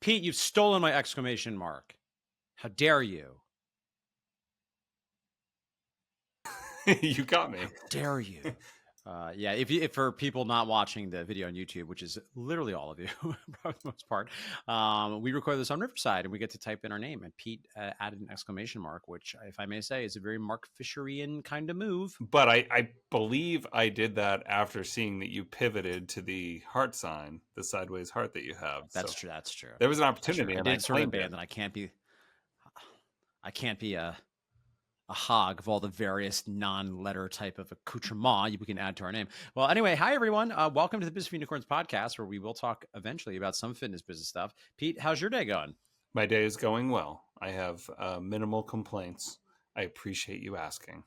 Pete, you've stolen my exclamation mark. How dare you? You got me. How dare you? Yeah, if for people not watching the video on YouTube, which is literally all of you, for the most part, we record this on Riverside, and we get to type in our name. And Pete added an exclamation mark, which, if I may say, is a very Mark Fisherian kind of move. But I believe I did that after seeing that you pivoted to the heart sign, the sideways heart that you have. That's So true. That's true. there was an That's true. opportunity, I and I did sort of claimed it. abandon. I can't be a hog of all the various non-letter type of accoutrement we can add to our name. Well, anyway, hi everyone. Welcome to the Business of Unicorns podcast, where we will talk eventually about some fitness business stuff. Pete, how's your day going? My day is going well. I have minimal complaints. I appreciate you asking.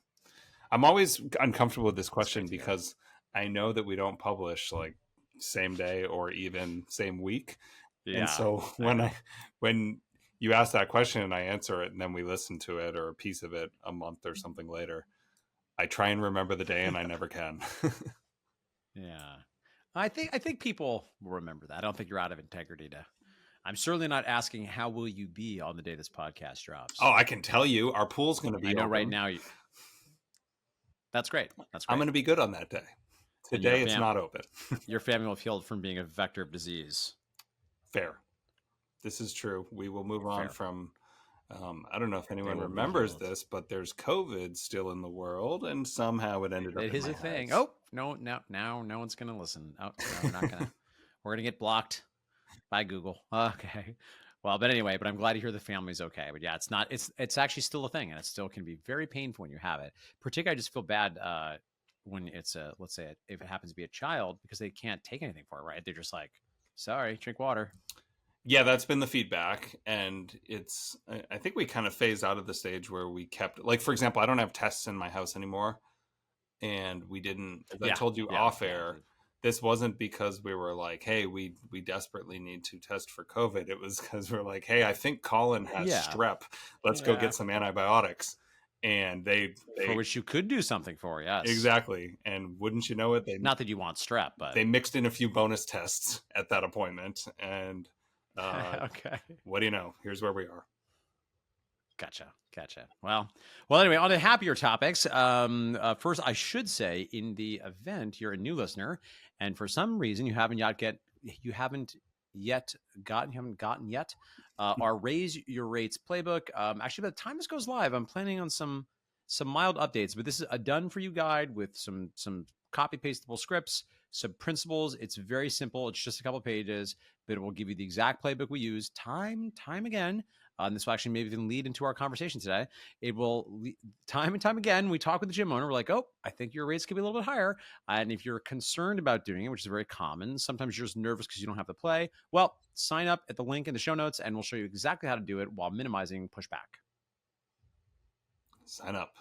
I'm always uncomfortable with this question because I know that we don't publish like same day or even same week. Yeah. And so when you ask that question and I answer it and then we listen to it or a piece of it a month or something later, I try and remember the day and I never can. Yeah. I think people will remember that. I don't think you're out of integrity to. I'm certainly not asking how will you be on the day this podcast drops. Oh, I can tell you our pool's going to be I know open. right now. That's great. That's great. I'm going to be good on that day. Today it's not open. Your family will be healed from being a vector of disease. Fair. This is true. We will move on from, I don't know if anyone remembers this, but there's COVID still in the world, and somehow it ended up in my It is a thing. Oh, no, now no one's going to listen. Oh, no, we're not going to. We're going to get blocked by Google. Okay. Well, but anyway, I'm glad to hear the family's okay. But yeah, it's actually still a thing, and it still can be very painful when you have it. Particularly, I just feel bad when it's let's say if it happens to be a child, because they can't take anything for it, right? They're just like, sorry, drink water. Yeah, that's been the feedback. And I think we kind of phased out of the stage where we kept, like, for example, I don't have tests in my house anymore. And we didn't, as I told you off air, this wasn't because we were like, hey, we desperately need to test for COVID. It was because we're like, hey, I think Colin has strep. Let's go get some antibiotics. And they for which you could do something for, yes. Exactly. And wouldn't you know it, not that you want strep, but they mixed in a few bonus tests at that appointment. And okay, what do you know? Here's where we are. Gotcha. Well, anyway, on to happier topics. First, I should say, in the event you're a new listener, and for some reason you haven't gotten yet our Raise Your Rates playbook. Actually, by the time this goes live, I'm planning on some mild updates, but this is a done for you guide with some copy pastable scripts, some principles. It's very simple. It's just a couple of pages, but it will give you the exact playbook we use time again. And this will actually maybe even lead into our conversation today. It will time and time again. We talk with the gym owner. We're like, oh, I think your rates could be a little bit higher. And if you're concerned about doing it, which is very common, sometimes you're just nervous because you don't have to play. Well, sign up at the link in the show notes, and we'll show you exactly how to do it while minimizing pushback. Sign up.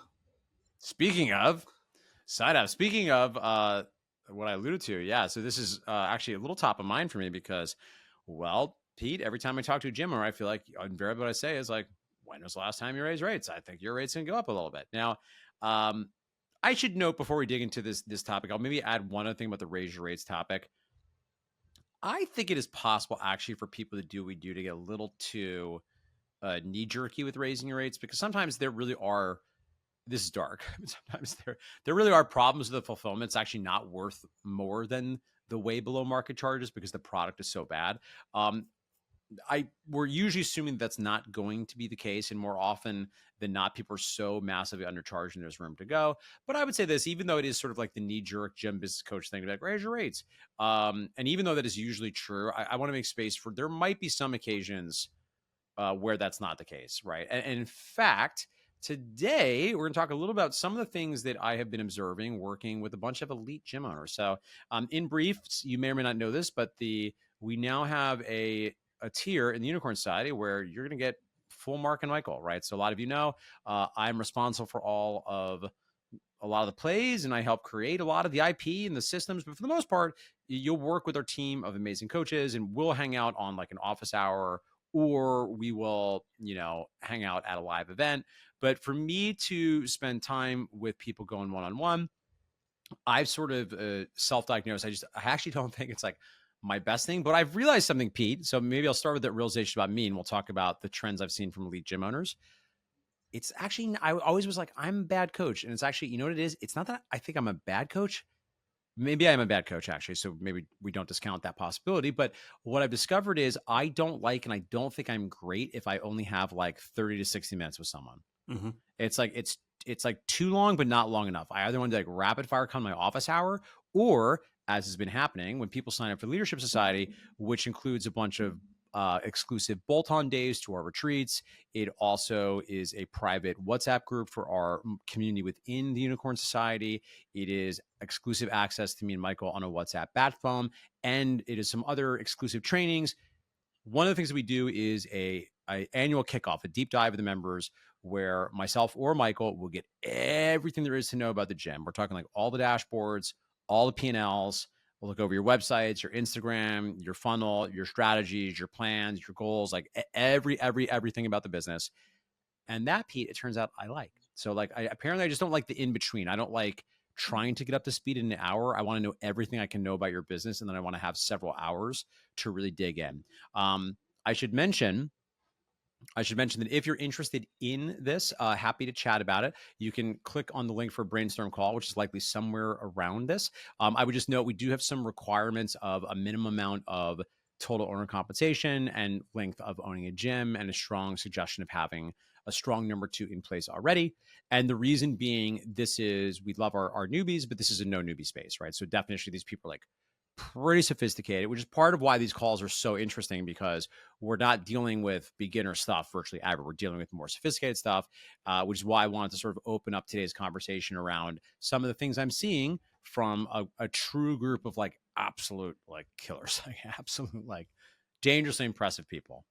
Speaking of what I alluded to, yeah. So this is actually a little top of mind for me because, well, Pete, every time I talk to a gym owner, I feel like invariably what I say is like, when was the last time you raised rates? I think your rates can go up a little bit. Now, I should note before we dig into this topic, I'll maybe add one other thing about the raise your rates topic. I think it is possible actually for people to do what we do to get a little too knee-jerky with raising your rates, because sometimes there really are, this is dark, sometimes there really are problems with the fulfillment. It's actually not worth more than the way below market charges because the product is so bad. We're usually assuming that's not going to be the case, and more often than not, people are so massively undercharged and there's room to go. But I would say this, even though it is sort of like the knee-jerk gym business coach thing to be like, raise your rates. And even though that is usually true, I want to make space for, there might be some occasions where that's not the case, right? And in fact, today, we're going to talk a little about some of the things that I have been observing working with a bunch of elite gym owners. So in brief, you may or may not know this, but we now have a tier in the Unicorn Society where you're going to get full Mark and Michael, right? So a lot of you know, I'm responsible for a lot of the plays, and I help create a lot of the IP and the systems. But for the most part, you'll work with our team of amazing coaches, and we'll hang out on like an office hour, or we will, hang out at a live event. But for me to spend time with people going one-on-one, I've sort of self-diagnosed. I actually don't think it's like my best thing, but I've realized something, Pete. So maybe I'll start with that realization about me, and we'll talk about the trends I've seen from elite gym owners. It's actually, I always was like, I'm a bad coach. And it's actually, you know what it is? It's not that I think I'm a bad coach. Maybe I'm a bad coach, actually. So maybe we don't discount that possibility. But what I've discovered is I don't like, and I don't think I'm great if I only have like 30 to 60 minutes with someone. Mm-hmm. It's like too long, but not long enough. I either want to like rapid fire come my office hour, or as has been happening when people sign up for the Leadership Society, which includes a bunch of exclusive bolt-on days to our retreats. It also is a private WhatsApp group for our community within the Unicorn Society. It is exclusive access to me and Michael on a WhatsApp bat phone, and it is some other exclusive trainings. One of the things that we do is a annual kickoff, a deep dive of the members, where myself or Michael will get everything there is to know about the gym. We're talking like all the dashboards, all the P&Ls. We'll look over your websites, your Instagram, your funnel, your strategies, your plans, your goals, like everything about the business. And that, Pete, it turns out I like. So like, apparently I just don't like the in-between. I don't like trying to get up to speed in an hour. I want to know everything I can know about your business. And then I want to have several hours to really dig in. I should mention that if you're interested in this, happy to chat about it. You can click on the link for Brainstorm Call, which is likely somewhere around this. I would just note we do have some requirements of a minimum amount of total owner compensation and length of owning a gym, and a strong suggestion of having a strong number 2 in place already. And the reason being, we love our newbies, but this is a no newbie space, right? So definitionally, these people are like pretty sophisticated, which is part of why these calls are so interesting, because we're not dealing with beginner stuff virtually ever. We're dealing with more sophisticated stuff, which is why I wanted to sort of open up today's conversation around some of the things I'm seeing from a true group of like absolute like killers, like absolute like dangerously impressive people.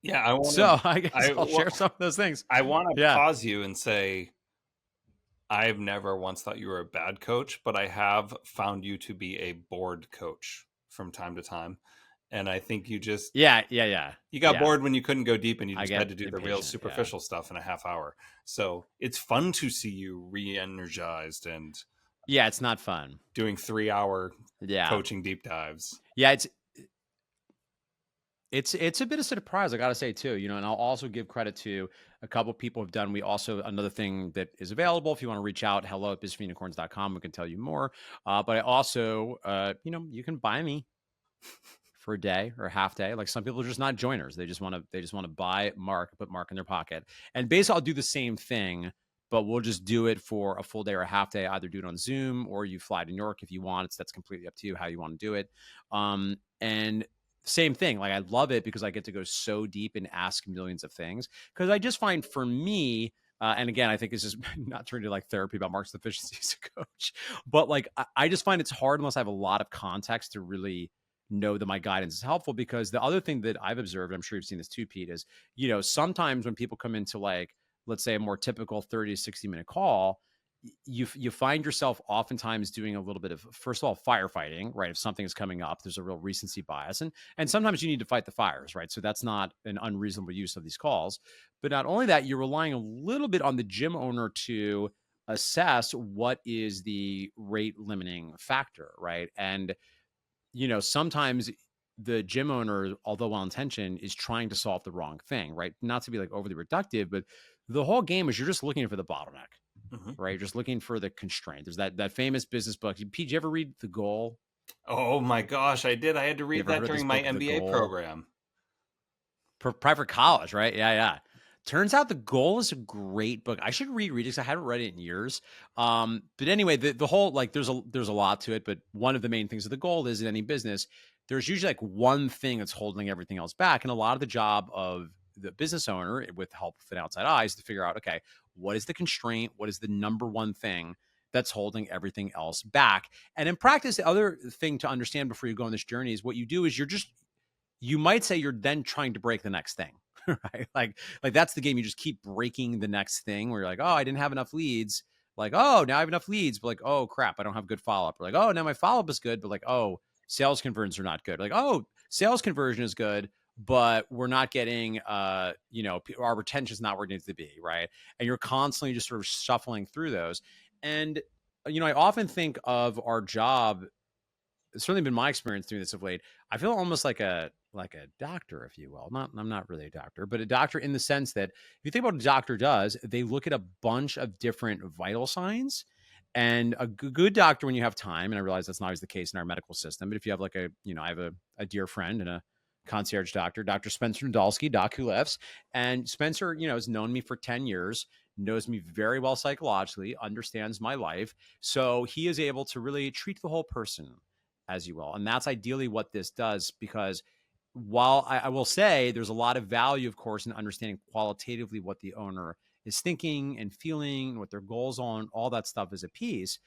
Yeah, I guess I'll share some of those things. I want to pause you and say, I've never once thought you were a bad coach, but I have found you to be a bored coach from time to time. And I think you just you got bored when you couldn't go deep, and you just had to do the real superficial stuff in a half hour. So it's fun to see you re-energized and it's not fun doing 3-hour coaching deep dives. It's a bit of a surprise, I gotta say too, and I'll also give credit to a couple of people who've done. We also, another thing that is available, if you want to reach out, hello@businessforunicorns.com, we can tell you more. But I also, you can buy me for a day or a half day. Like, some people are just not joiners. They just want to buy Mark, put Mark in their pocket. And basically I'll do the same thing, but we'll just do it for a full day or a half day. Either do it on Zoom, or you fly to New York if you want. That's completely up to you how you want to do it. And same thing. Like, I love it because I get to go so deep and ask millions of things. Because I just find, for me, and again, I think this is not turning to like therapy about Mark's deficiency as a coach, but like, I just find it's hard unless I have a lot of context to really know that my guidance is helpful. Because the other thing that I've observed, I'm sure you've seen this too, Pete, is, sometimes when people come into, like, let's say a more typical 30 to 60 minute call, you find yourself oftentimes doing a little bit of, first of all, firefighting, right? If something is coming up, there's a real recency bias, and sometimes you need to fight the fires, right? So that's not an unreasonable use of these calls. But not only that, you're relying a little bit on the gym owner to assess what is the rate limiting factor, right? And sometimes the gym owner, although well-intentioned, is trying to solve the wrong thing, right? Not to be like overly reductive, but the whole game is you're just looking for the bottleneck. Mm-hmm. Right? You're just looking for the constraint. There's that famous business book. Pete, did you ever read The Goal? Oh my gosh, I did. I had to read that during my MBA program. Private college, right? Yeah. Turns out The Goal is a great book. I should reread it because I haven't read it in years. But anyway, the whole, like, there's a lot to it. But one of the main things of The Goal is, in any business, there's usually like one thing that's holding everything else back. And a lot of the job of the business owner, with help from outside eyes, to figure out, okay, what is the constraint? What is the number one thing that's holding everything else back? And in practice, the other thing to understand before you go on this journey is what you do is you might say you're then trying to break the next thing, right? Like that's the game. You just keep breaking the next thing, where you're like, oh, I didn't have enough leads. Like, oh, now I have enough leads. But like, oh crap, I don't have good follow-up. Or like, oh, now my follow-up is good. But like, oh, sales conversions are not good. Like, oh, sales conversion is good, but we're not getting, our retention is not where it needs to be, right? And you're constantly just sort of shuffling through those. And, I often think of our job it's certainly been my experience doing this of late. I feel almost like a doctor, if you will. Not I'm not really a doctor, but a doctor in the sense that if you think about what a doctor does, they look at a bunch of different vital signs. And a good doctor, when you have time, and I realize that's not always the case in our medical system, but if you have like a, I have a dear friend and a concierge doctor, Dr. Spencer Nadolsky, Doc Who Lives. And Spencer, has known me for 10 years, knows me very well psychologically, understands my life. So he is able to really treat the whole person, as you will. And that's ideally what this does, because while I will say there's a lot of value, of course, in understanding qualitatively what the owner is thinking and feeling and what their goals on, all that stuff is a piece.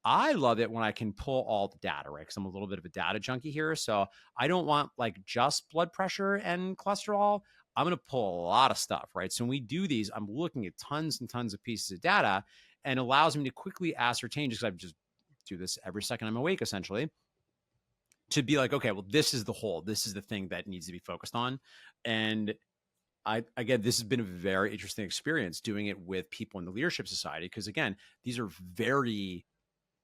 I love it when I can pull all the data, right? Because I'm a little bit of a data junkie here. So I don't want like just blood pressure and cholesterol. I'm going to pull a lot of stuff, right? So when we do these, I'm looking at tons and tons of pieces of data, and allows me to quickly ascertain, just because I just do this every second I'm awake, essentially, to be like, okay, well, this is the whole, this is the thing that needs to be focused on. And again, this has been a very interesting experience doing it with people in the Leadership Society, because again, these are very,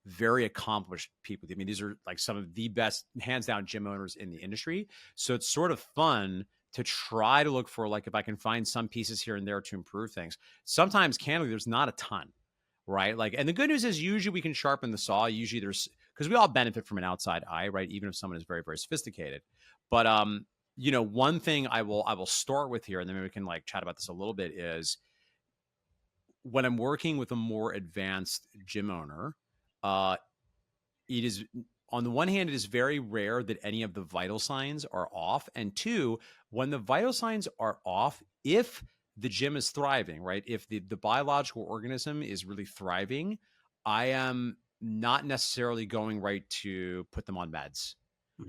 very accomplished people. I mean, these are like some of the best, hands down, gym owners in the industry. So it's sort of fun to try to look for, like, if I can find some pieces here and there to improve things. Sometimes, candidly, there's not a ton, right? Like, and the good news is usually we can sharpen the saw. Usually there's, because we all benefit from an outside eye, right? Even if someone is very, very sophisticated. But one thing I will start with here, and then maybe we can like chat about this a little bit, is when I'm working with a more advanced gym owner, it is, on the one hand, it is very rare that any of the vital signs are off. And two, when the vital signs are off, if the gym is thriving, right? If the biological organism is really thriving, I am not necessarily going right to put them on meds,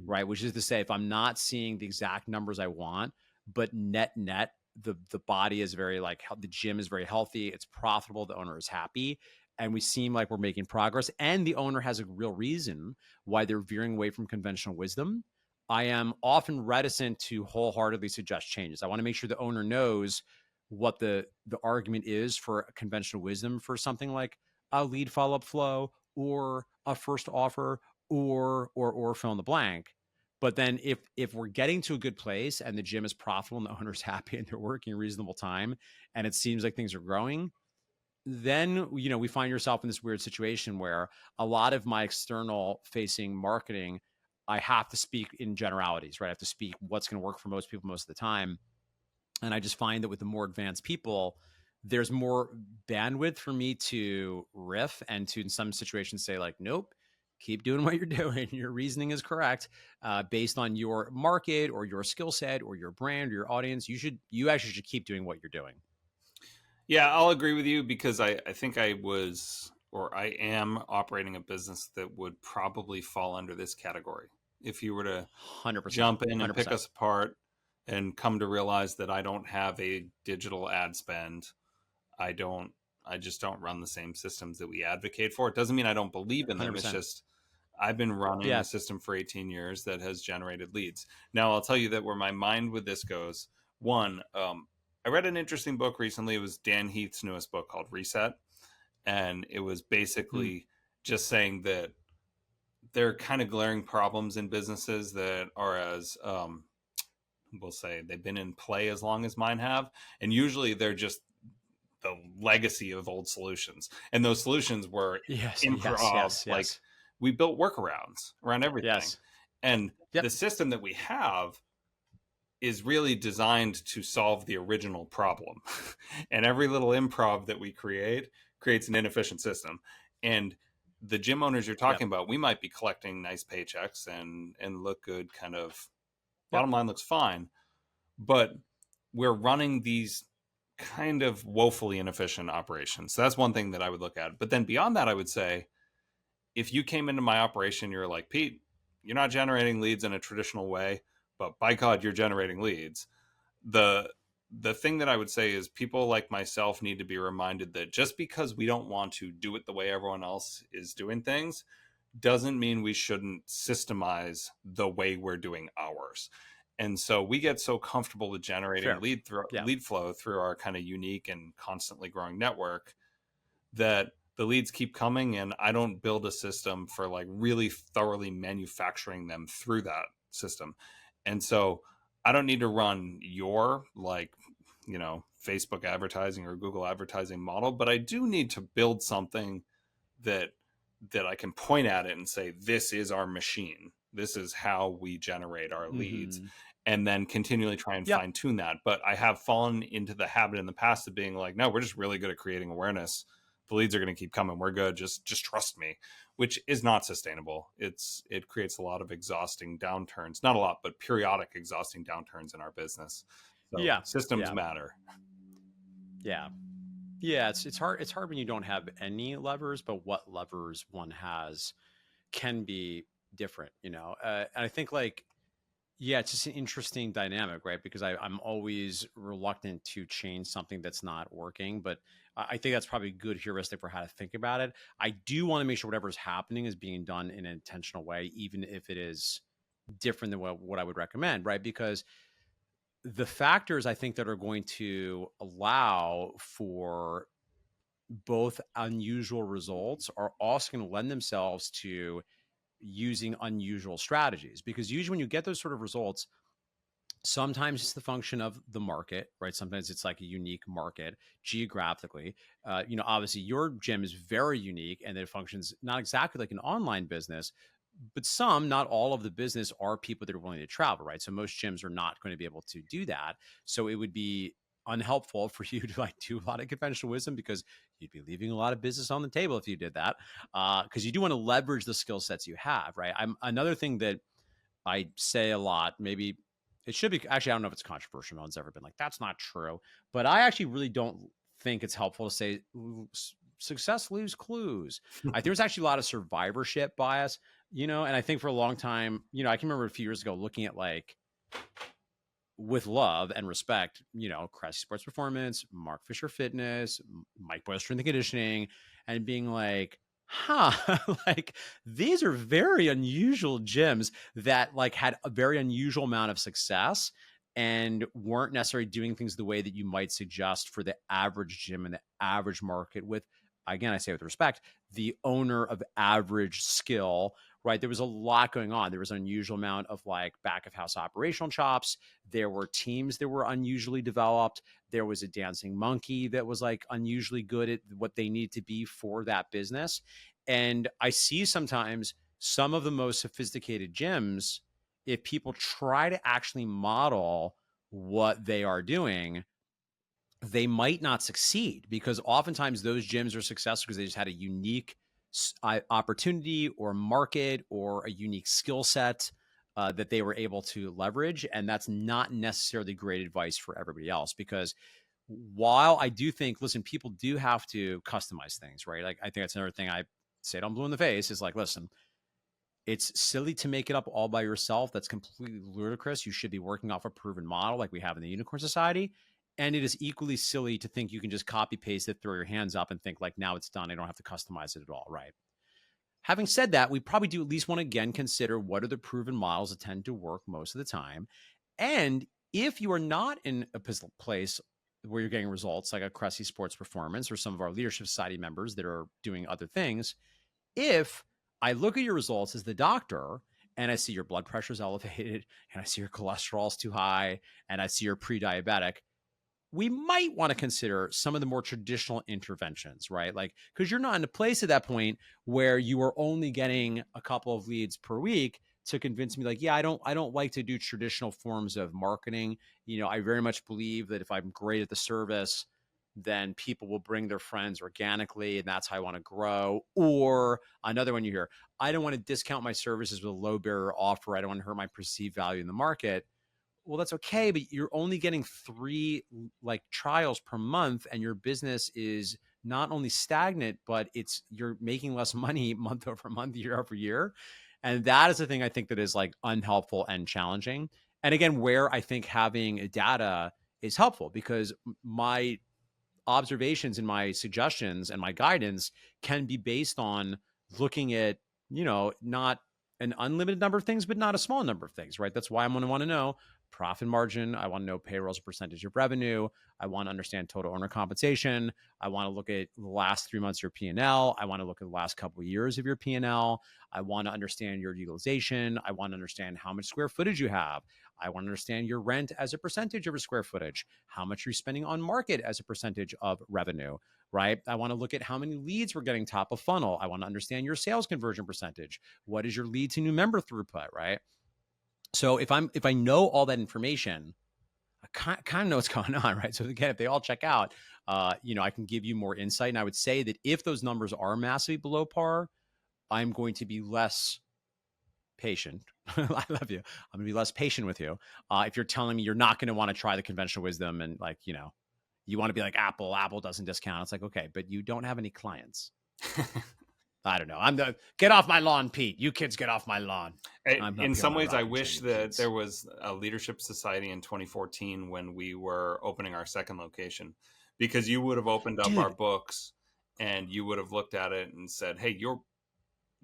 right? Which is to say, if I'm not seeing the exact numbers I want, but net, the body is very like, the gym is very healthy, it's profitable, the owner is happy, and we seem like we're making progress, and the owner has a real reason why they're veering away from conventional wisdom, I am often reticent to wholeheartedly suggest changes. I want to make sure the owner knows what the argument is for conventional wisdom for something like a lead follow-up flow or a first offer or fill in the blank. But then if we're getting to a good place and the gym is profitable and the owner's happy and they're working a reasonable time and it seems like things are growing, then we find yourself in this weird situation where a lot of my external facing marketing, I have to speak in generalities, right? I have to speak what's going to work for most people most of the time. And I just find that with the more advanced people, there's more bandwidth for me to riff and to, in some situations, say like, nope, keep doing what you're doing. Your reasoning is correct, based on your market or your skill set or your brand or your audience. You actually should keep doing what you're doing. Yeah, I'll agree with you, because I think I am operating a business that would probably fall under this category. If you were to 100%, jump in and 100%. pick us apart and come to realize that I don't have a digital ad spend, I just don't run the same systems that we advocate for. It doesn't mean I don't believe in them. 100%. It's just I've been running a system for 18 years that has generated leads. Now, I'll tell you that where my mind with this goes, one, I read an interesting book recently. It was Dan Heath's newest book called Reset. And it was basically just saying that there are kind of glaring problems in businesses that are, as we'll say, they've been in play as long as mine have. And usually they're just the legacy of old solutions. And those solutions were improv. Like, we built workarounds around everything. Yes. And the system that we have is really designed to solve the original problem. And every little improv that we create creates an inefficient system. And the gym owners you're talking about, we might be collecting nice paychecks and look good, kind of bottom line looks fine, but we're running these kind of woefully inefficient operations. So that's one thing that I would look at. But then beyond that, I would say, if you came into my operation, you're like, Pete, you're not generating leads in a traditional way, but by God, you're generating leads. The thing that I would say is, people like myself need to be reminded that just because we don't want to do it the way everyone else is doing things doesn't mean we shouldn't systemize the way we're doing ours. And so we get so comfortable with generating lead flow through our kind of unique and constantly growing network that the leads keep coming, and I don't build a system for like really thoroughly manufacturing them through that system. And so I don't need to run your like, Facebook advertising or Google advertising model, but I do need to build something that I can point at it and say, this is our machine. This is how we generate our leads. Mm-hmm. And then continually try and Yep. fine tune that. But I have fallen into the habit in the past of being like, no, we're just really good at creating awareness. The leads are going to keep coming. We're good. Just trust me, which is not sustainable. It creates a lot of exhausting downturns, not a lot, but periodic exhausting downturns in our business. So Yeah. systems matter. Yeah. Yeah. It's hard. It's hard when you don't have any levers, but what levers one has can be different, And I think like, yeah, it's just an interesting dynamic, right? Because I'm always reluctant to change something that's not working, but I think that's probably a good heuristic for how to think about it. I do want to make sure whatever's happening is being done in an intentional way, even if it is different than what I would recommend, right? Because the factors I think that are going to allow for both unusual results are also going to lend themselves to using unusual strategies, because usually when you get those sort of results, sometimes it's the function of the market, right? Sometimes it's like a unique market geographically. Obviously your gym is very unique and it functions not exactly like an online business, but not all of the business are people that are willing to travel, right? So most gyms are not going to be able to do that. So it would be unhelpful for you to like do a lot of conventional wisdom, because you'd be leaving a lot of business on the table if you did that. Because you do want to leverage the skill sets you have, right? Another thing that I say a lot, maybe it should be, actually, I don't know if it's controversial. No one's ever been like, that's not true. But I actually really don't think it's helpful to say success leaves clues. I think there's actually a lot of survivorship bias, and I think for a long time, I can remember a few years ago looking at like, with love and respect, Cressy Sports Performance, Mark Fisher Fitness, Mike Boyle Strength and Conditioning, and being like, like these are very unusual gyms that like had a very unusual amount of success and weren't necessarily doing things the way that you might suggest for the average gym in the average market with, again, I say with respect, the owner of average skill, right? There was a lot going on. There was an unusual amount of like back of house operational chops. There were teams that were unusually developed. There was a dancing monkey that was like unusually good at what they need to be for that business. And I see sometimes some of the most sophisticated gyms, if people try to actually model what they are doing, they might not succeed, because oftentimes those gyms are successful because they just had a unique opportunity or market or a unique skill set that they were able to leverage. And that's not necessarily great advice for everybody else, because while I do think, listen, people do have to customize things, right? Like, I think that's another thing I say I'm blue in the face is like, listen, it's silly to make it up all by yourself. That's completely ludicrous. You should be working off a proven model like we have in the Unicorn Society. And it is equally silly to think you can just copy paste it, throw your hands up and think like, now it's done. I don't have to customize it at all, right? Having said that, we probably do at least want to again consider what are the proven models that tend to work most of the time. And if you are not in a place where you're getting results like a Cressy Sports Performance or some of our Leadership Society members that are doing other things, if I look at your results as the doctor and I see your blood pressure is elevated and I see your cholesterol is too high and I see you're pre-diabetic, we might want to consider some of the more traditional interventions, right? Like, because you're not in a place at that point where you are only getting a couple of leads per week to convince me like, yeah, I don't like to do traditional forms of marketing. I very much believe that if I'm great at the service, then people will bring their friends organically, and that's how I want to grow. Or another one you hear, I don't want to discount my services with a low barrier offer. I don't want to hurt my perceived value in the market. Well, that's okay, but you're only getting 3 like trials per month, and your business is not only stagnant, but you're making less money month over month, year over year. And that is the thing I think that is like unhelpful and challenging. And again, where I think having data is helpful, because my observations and my suggestions and my guidance can be based on looking at, not an unlimited number of things, but not a small number of things, right? That's why I'm going to want to know, profit margin. I want to know payroll as a percentage of revenue. I want to understand total owner compensation. I want to look at the last 3 months of your P&L. I want to look at the last couple of years of your P&L. I want to understand your utilization. I want to understand how much square footage you have. I want to understand your rent as a percentage of your square footage, how much you're spending on market as a percentage of revenue, right? I want to look at how many leads we're getting top of funnel. I want to understand your sales conversion percentage. What is your lead to new member throughput, right? So if I know all that information, I kind of know what's going on, right? So again, if they all check out, I can give you more insight. And I would say that if those numbers are massively below par, I'm going to be less patient. I love you. I'm gonna be less patient with you. If you're telling me you're not going to want to try the conventional wisdom and you want to be like Apple doesn't discount. It's like, okay, but you don't have any clients. I don't know. Get off my lawn, Pete. You kids get off my lawn. In some ways, I wish that there was a leadership society in 2014 when we were opening our second location, because you would have opened up our books and you would have looked at it and said, hey,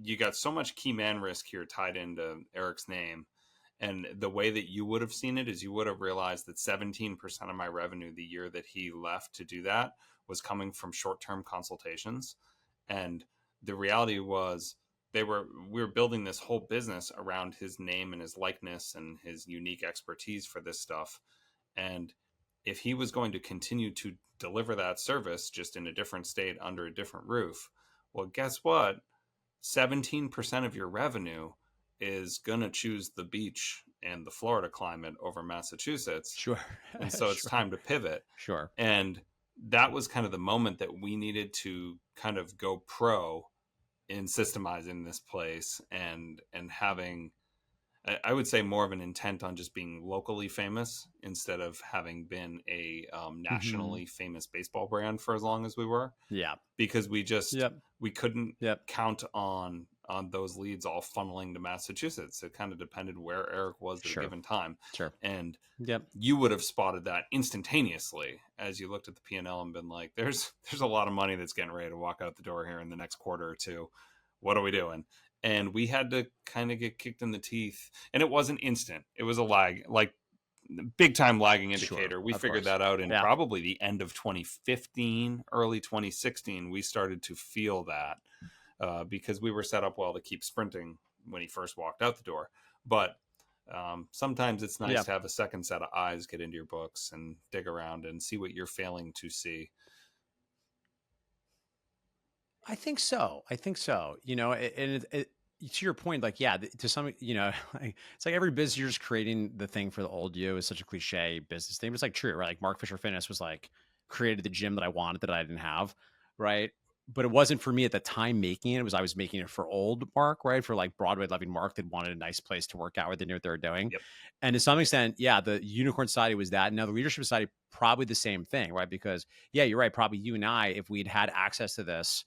you got so much key man risk here tied into Eric's name. And the way that you would have seen it is you would have realized that 17% of my revenue the year that he left to do that was coming from short-term consultations. And the reality was we were building this whole business around his name and his likeness and his unique expertise for this stuff. And if he was going to continue to deliver that service just in a different state under a different roof, well, guess what? 17% of your revenue is going to choose the beach and the Florida climate over Massachusetts. Sure. And so it's time to pivot. Sure. And that was kind of the moment that we needed to kind of go pro in systemizing this place and having, I would say, more of an intent on just being locally famous instead of having been a nationally famous baseball brand for as long as we were. Yeah. Because we just, we couldn't count on those leads all funneling to Massachusetts. It kind of depended where Eric was at a given time. Sure. And you would have spotted that instantaneously as you looked at the P&L and been like, there's a lot of money that's getting ready to walk out the door here in the next quarter or two. What are we doing? And we had to kind of get kicked in the teeth. And it wasn't instant. It was a lag, like big time lagging indicator. Sure, we figured that out in probably the end of 2015, early 2016. We started to feel that because we were set up well to keep sprinting when he first walked out the door. But sometimes it's nice to have a second set of eyes get into your books and dig around and see what you're failing to see. I think so. And to your point, like, to some, it's like every business you're just creating the thing for the old you is such a cliche business thing. But it's like true, right? Like Mark Fisher Fitness was like created the gym that I wanted that I didn't have, right? But it wasn't for me at the time making it. I was making it for old Mark, right? For like Broadway loving Mark that wanted a nice place to work out where they knew what they were doing. Yep. And to some extent, the Unicorn Society was that. Now the Leadership Society, probably the same thing, right? Because you're right. Probably you and I, if we'd had access to this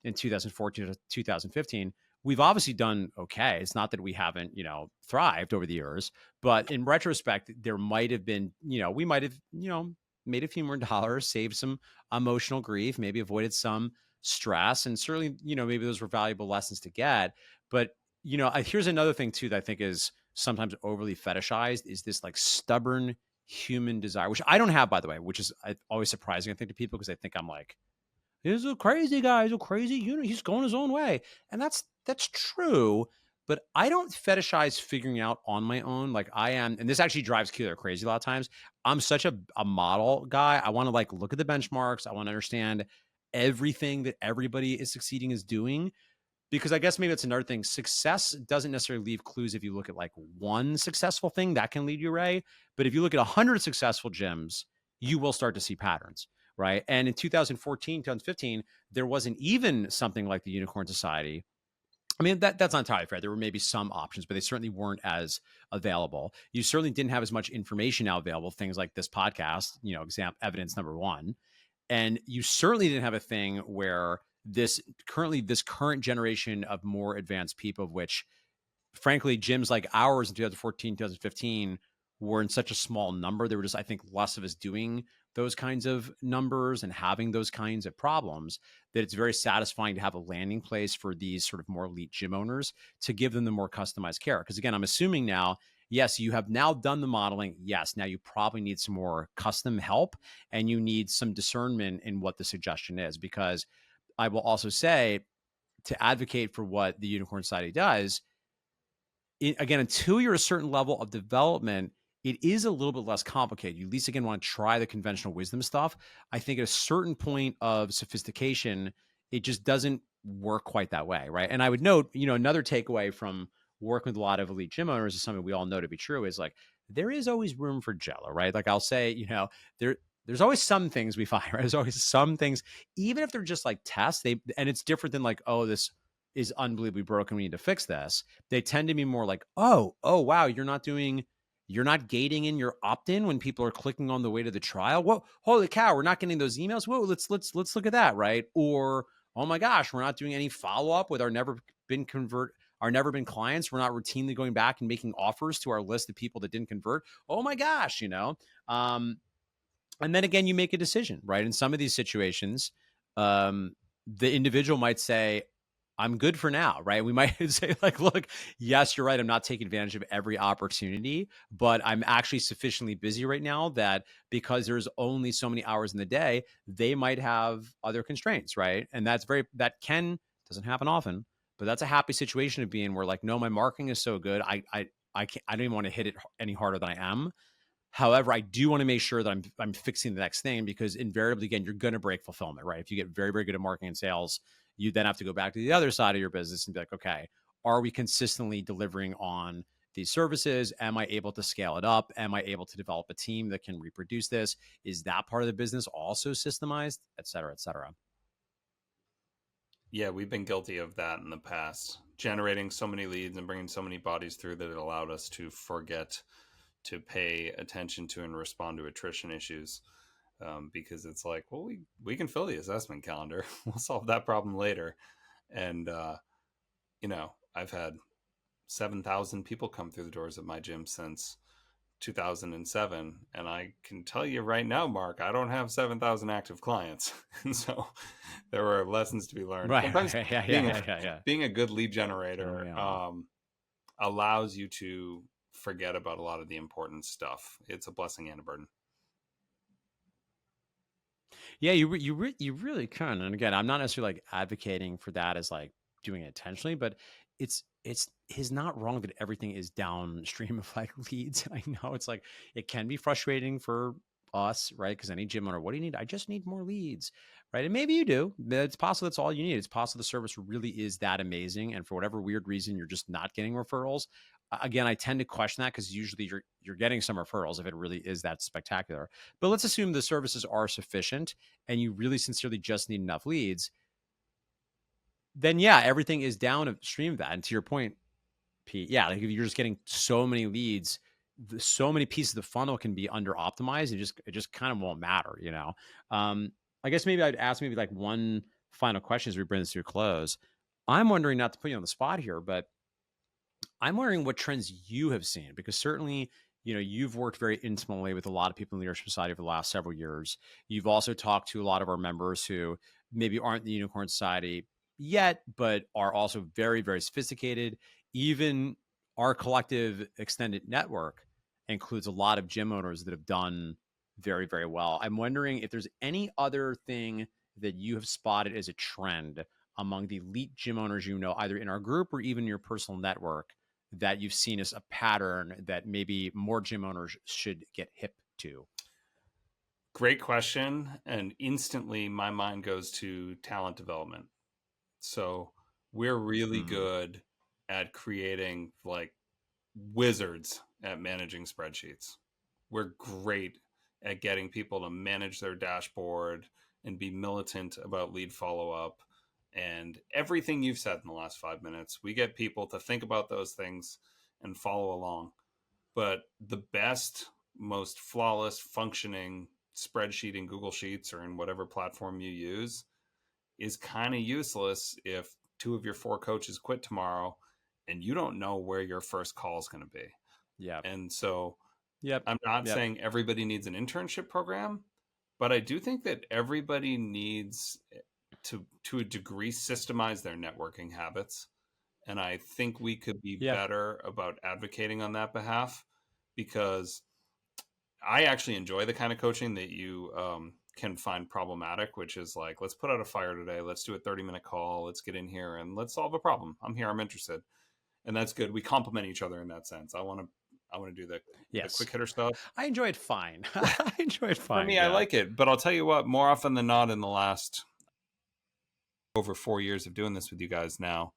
in 2014 to 2015, we've obviously done okay. It's not that we haven't, thrived over the years, but in retrospect, there might have been, we might have, made a few more dollars, saved some emotional grief, maybe avoided some stress. And certainly, maybe those were valuable lessons to get. But, here's another thing too, that I think is sometimes overly fetishized, is this like stubborn human desire, which I don't have, by the way, which is always surprising, I think, to people, because they think I'm like, he's a crazy guy. He's a crazy unit. He's going his own way. And that's true. But I don't fetishize figuring out on my own. Like I am, and this actually drives Keeler crazy a lot of times. I'm such a model guy. I want to like look at the benchmarks. I want to understand everything that everybody is succeeding is doing. Because I guess maybe that's another thing. Success doesn't necessarily leave clues if you look at like one successful thing that can lead you away. But if you look at 100 successful gyms, you will start to see patterns. Right. And in 2014, 2015, there wasn't even something like the Unicorn Society. I mean, that's not entirely fair. There were maybe some options, but they certainly weren't as available. You certainly didn't have as much information now available, things like this podcast, evidence number one. And you certainly didn't have a thing where this current generation of more advanced people, of which, frankly, gyms like ours in 2014, 2015 were in such a small number. There were just, I think, less of us doing those kinds of numbers and having those kinds of problems, that it's very satisfying to have a landing place for these sort of more elite gym owners to give them the more customized care. Because again, I'm assuming now yes, you have now done the modeling. Yes, now you probably need some more custom help and you need some discernment in what the suggestion is. Because I will also say, to advocate for what the Unicorn Society does, again, until you're a certain level of development, it is a little bit less complicated. You at least again want to try the conventional wisdom stuff. I think at a certain point of sophistication, it just doesn't work quite that way, right? And I would note, another takeaway from working with a lot of elite gym owners is something we all know to be true is like there is always room for jello, right? Like I'll say, there's always some things we find, right? There's always some things, even if they're just like tests, and it's different than like, oh, this is unbelievably broken. We need to fix this. They tend to be more like, oh, wow, you're not gating in your opt-in when people are clicking on the way to the trial. Whoa, holy cow, we're not getting those emails. Whoa, let's look at that, right? Or, oh my gosh, we're not doing any follow-up with our never been clients. We're not routinely going back and making offers to our list of people that didn't convert. Oh my gosh, and then again, you make a decision, right? In some of these situations, the individual might say, I'm good for now, right? We might say like, look, yes, you're right. I'm not taking advantage of every opportunity, but I'm actually sufficiently busy right now that because there's only so many hours in the day, they might have other constraints, right? And doesn't happen often, but that's a happy situation to be in where like, no, my marketing is so good. I don't even want to hit it any harder than I am. However, I do want to make sure that I'm fixing the next thing, because invariably, again, you're going to break fulfillment, right? If you get very, very good at marketing and sales, you then have to go back to the other side of your business and be like, okay, are we consistently delivering on these services? Am I able to scale it up? Am I able to develop a team that can reproduce this? Is that part of the business also systemized, et cetera, et cetera? Yeah, we've been guilty of that in the past, generating so many leads and bringing so many bodies through that it allowed us to forget to pay attention to and respond to attrition issues, because it's like, well, we can fill the assessment calendar. We'll solve that problem later. And, I've had 7,000 people come through the doors of my gym since 2007. And I can tell you right now, Mark, I don't have 7,000 active clients. And so there were lessons to be learned. Right. Sometimes Yeah. being a good lead generator allows you to forget about a lot of the important stuff. It's a blessing and a burden. Yeah, you really can. And again, I'm not necessarily like advocating for that as like doing it intentionally, but it's not wrong that everything is downstream of like leads. I know it's like it can be frustrating for us, right? Because any gym owner, what do you need? I just need more leads, right? And maybe you do. It's possible that's all you need. It's possible the service really is that amazing, and for whatever weird reason, you're just not getting referrals. Again, I tend to question that because usually you're getting some referrals if it really is that spectacular. But let's assume the services are sufficient and you really sincerely just need enough leads. Then yeah, everything is downstream of that. And to your point, Pete, yeah, like if you're just getting so many leads, so many pieces of the funnel can be under optimized. It just kind of won't matter, I guess maybe I'd ask maybe like one final question as we bring this to a close. I'm wondering, not to put you on the spot here, but I'm wondering what trends you have seen, because certainly, you've worked very intimately with a lot of people in the Leadership Society over the last several years. You've also talked to a lot of our members who maybe aren't in the Unicorn Society yet, but are also very, very sophisticated. Even our collective extended network includes a lot of gym owners that have done very, very well. I'm wondering if there's any other thing that you have spotted as a trend among the elite gym owners, either in our group or even your personal network, that you've seen as a pattern that maybe more gym owners should get hip to? Great question. And instantly my mind goes to talent development. So we're really good at creating like wizards at managing spreadsheets. We're great at getting people to manage their dashboard and be militant about lead follow-up and everything you've said in the last 5 minutes. We get people to think about those things and follow along. But the best, most flawless functioning spreadsheet in Google Sheets or in whatever platform you use is kind of useless if 2 of your 4 coaches quit tomorrow and you don't know where your first call is going to be. Yeah. And so I'm not saying everybody needs an internship program, but I do think that everybody needs to a degree systemize their networking habits And I think we could be Yeah. better about advocating on that behalf, because I actually enjoy the kind of coaching that you can find problematic, which is like, let's put out a fire today. Let's do a 30-minute call. Let's get in here and let's solve a problem. I'm here. I'm interested. And that's good. We complement each other in that sense. I want to do the Yes. quick hitter stuff. I enjoy it fine. I enjoy it For fine. me, I Yeah. like it. But I'll tell you what, more often than not, in the last over 4 years of doing this with you guys now,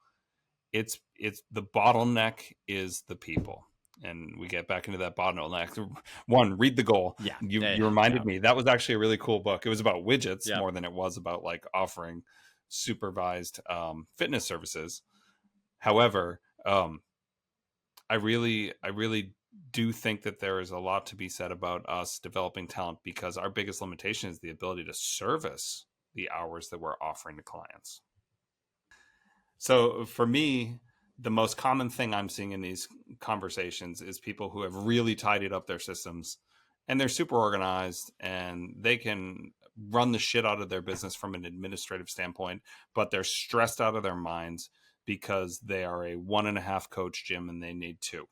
it's the bottleneck is the people. And we get back into that bottleneck. One, read The Goal. Yeah. You reminded me, that was actually a really cool book. It was about widgets Yeah. more than it was about like offering supervised fitness services. However, I really do think that there is a lot to be said about us developing talent, because our biggest limitation is the ability to service the hours that we're offering to clients. So for me, the most common thing I'm seeing in these conversations is people who have really tidied up their systems and they're super organized and they can run the shit out of their business from an administrative standpoint, but they're stressed out of their minds because they are a 1.5 coach gym and they need 2.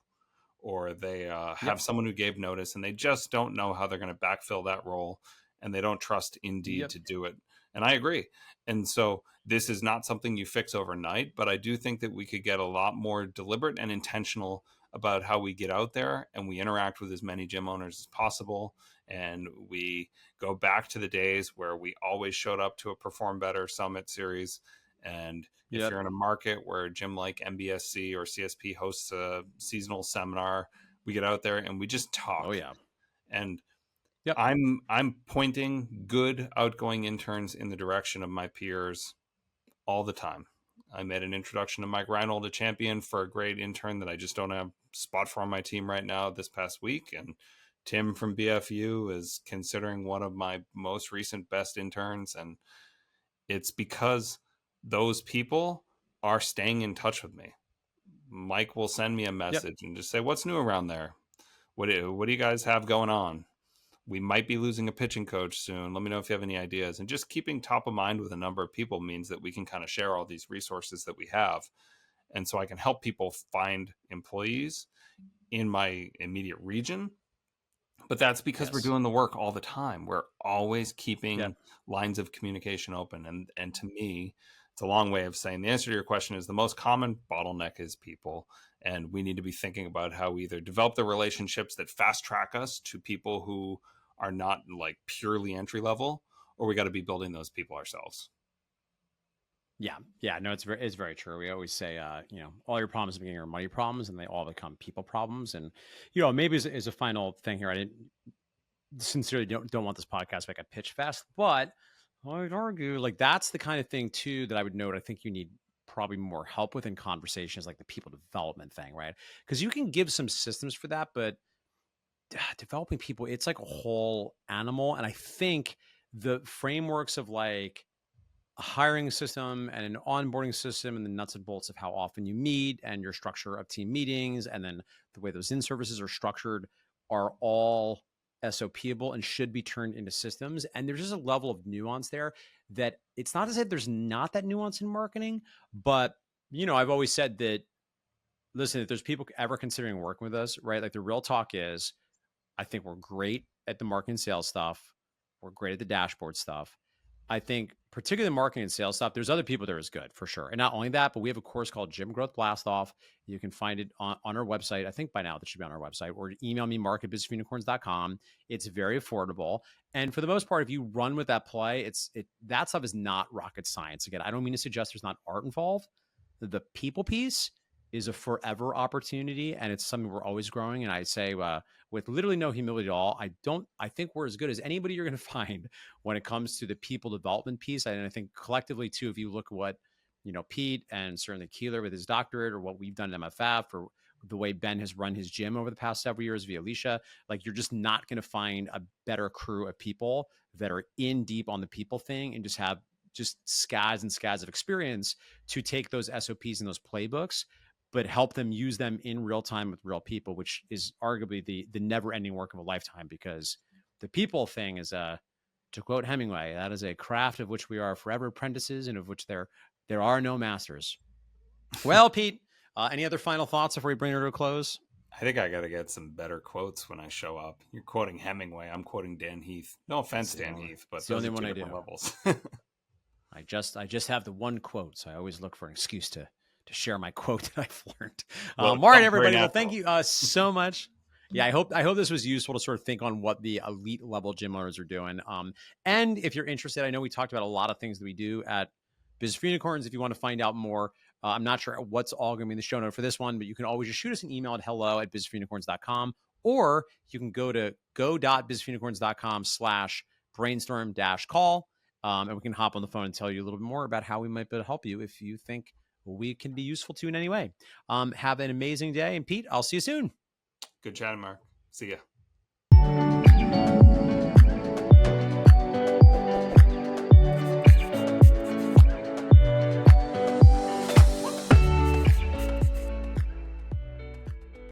Or they have someone who gave notice and they just don't know how they're going to backfill that role, and they don't trust Indeed to do it. And I agree. And so this is not something you fix overnight, but I do think that we could get a lot more deliberate and intentional about how we get out there and we interact with as many gym owners as possible. And we go back to the days where we always showed up to a Perform Better Summit series. And if you're in a market where a gym like MBSC or CSP hosts a seasonal seminar, we get out there and we just talk. Oh yeah. And I'm pointing good outgoing interns in the direction of my peers all the time. I made an introduction to Mike Reinold, a champion, for a great intern that I just don't have a spot for on my team right now this past week. And Tim from BFU is considering one of my most recent best interns. And it's because those people are staying in touch with me. Mike will send me a message and just say, what's new around there? What do you guys have going on? We might be losing a pitching coach soon. Let me know if you have any ideas. And just keeping top of mind with a number of people means that we can kind of share all these resources that we have. And so I can help people find employees in my immediate region. But that's because we're doing the work all the time. We're always keeping lines of communication open. And to me, it's a long way of saying the answer to your question is the most common bottleneck is people. And we need to be thinking about how we either develop the relationships that fast track us to people who are not like purely entry level, or we got to be building those people ourselves. Yeah. No, it's very true. We always say, all your problems at the beginning are money problems, and they all become people problems. And maybe as a final thing here, I didn't sincerely don't want this podcast to make a pitch fest, but I'd argue like that's the kind of thing too that I would note. I think you need probably more help with in conversations, like the people development thing, right? Because you can give some systems for that, but developing people, it's like a whole animal. And I think the frameworks of like a hiring system and an onboarding system and the nuts and bolts of how often you meet and your structure of team meetings and then the way those in-services are structured are all SOPable and should be turned into systems. And there's just a level of nuance there that it's not to say there's not that nuance in marketing, but I've always said that, listen, if there's people ever considering working with us, right? Like the real talk is, I think we're great at the marketing and sales stuff. We're great at the dashboard stuff. I think particularly the marketing and sales stuff, there's other people that are as good for sure. And not only that, but we have a course called Gym Growth Blast Off. You can find it on our website. I think by now that should be on our website, or email me, mark@businessunicorns.com. It's very affordable. And for the most part, if you run with that play, that stuff is not rocket science. Again, I don't mean to suggest there's not art involved. The people piece is a forever opportunity, and it's something we're always growing. And I say, with literally no humility at all, I think we're as good as anybody you're going to find when it comes to the people development piece. And I think collectively too, if you look at what, Pete and certainly Keeler with his doctorate, or what we've done at MFF, or the way Ben has run his gym over the past several years via Alicia, like you're just not going to find a better crew of people that are in deep on the people thing and just have just scads and scads of experience to take those SOPs and those playbooks, but help them use them in real time with real people, which is arguably the never-ending work of a lifetime. Because the people thing is, to quote Hemingway, that is a craft of which we are forever apprentices and of which there are no masters. Well, Pete, any other final thoughts before we bring her to a close? I think I got to get some better quotes when I show up. You're quoting Hemingway. I'm quoting Dan Heath. No offense, Dan Heath, but it's the those only are one two I different do. levels. I just have the one quote, so I always look for an excuse to share my quote that I've learned. All right, everybody. Well, thank you so much. Yeah, I hope this was useful to sort of think on what the elite level gym owners are doing. And if you're interested, I know we talked about a lot of things that we do at Business for Unicorns. If you want to find out more, I'm not sure what's all going to be in the show note for this one, but you can always just shoot us an email at hello@businessforunicorns.com, or you can go to go.businessforunicorns.com/brainstorm-call. And we can hop on the phone and tell you a little bit more about how we might be able to help you if you think we can be useful to you in any way. Have an amazing day. And Pete, I'll see you soon. Good chatting, Mark. See ya.